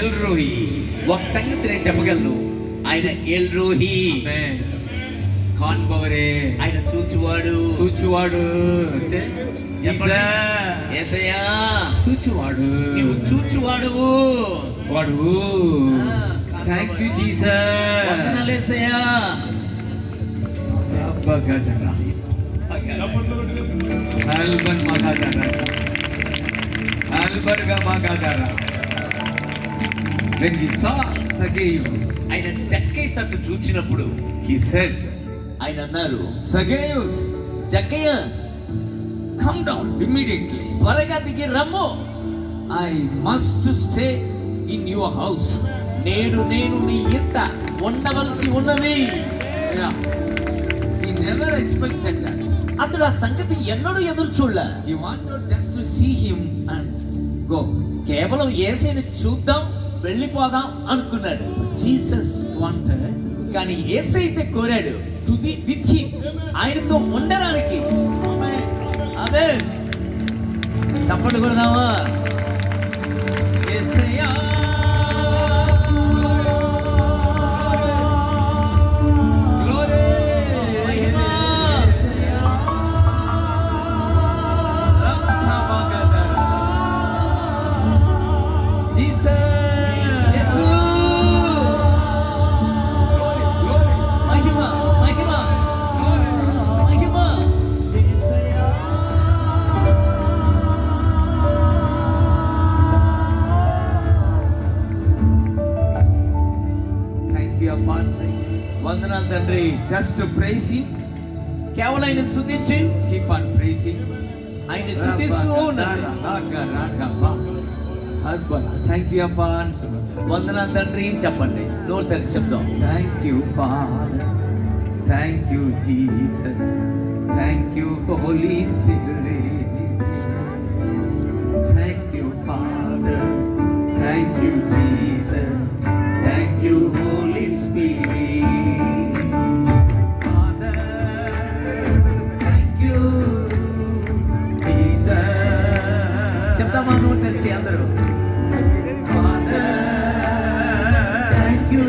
ఎల్రోహి. ఒక సంగతి నేను చెప్పగలను, ఆయన ఎల్రోహి. కాన్బవరే, ఆయన చూచువాడు. చూచువాడు. యేసయ్యా చూచువాడు, నీవు చూచువాడువు. వాడు. Thank you Jesus. వందనాలు యేసయ్యా. అబ్బగదరా ఆల్బన్ మగాదరా, ఆల్బర్గా మగాదరా. When he saw Zacchaeus, ఆయన జక్కయ్య తట్టు చూచినప్పుడు he said, ఆయన అన్నారు, Zacchaeus, జక్కయ్య come down immediately. త్వరగా దిగి రమ్ము. I must stay in your house. నేను నీ ఇంట ఉండవలసి ఉన్నది. Yeah. He never expected that. అతడు ఆ సంగతి ఎన్నడూ ఎదురు చూడలే. He wanted just to see him and go. కేవలం యేసుని చూద్దాం, వెళ్ళిపోదాం అనుకున్నాడు. Jesus wanted, కానీ యేసు అయితే కోరాడు to be with him. ఆయనతో ఉండడానికి. అదే చప్పట్లు కొడదామా? యేసయ్యా వందనాలు తండ్రి. Just to praise him, కేవలం ఆయన స్తుతించి keep on praising. ఆయన స్తుతిస్తూ ఉండాలి. Thank you, Appa. వందనాలు తండ్రి చెప్పండి, నోరు తెరిచి చెప్దాం. Thank you, Father. Thank you, Jesus. Thank you, Holy Spirit. Thank you, Father. Thank you, Jesus. Thank you, Holy Spirit. Father, thank you, Jesus. చెప్తామా నోరు తెరిచి అందరూ? Father, thank you.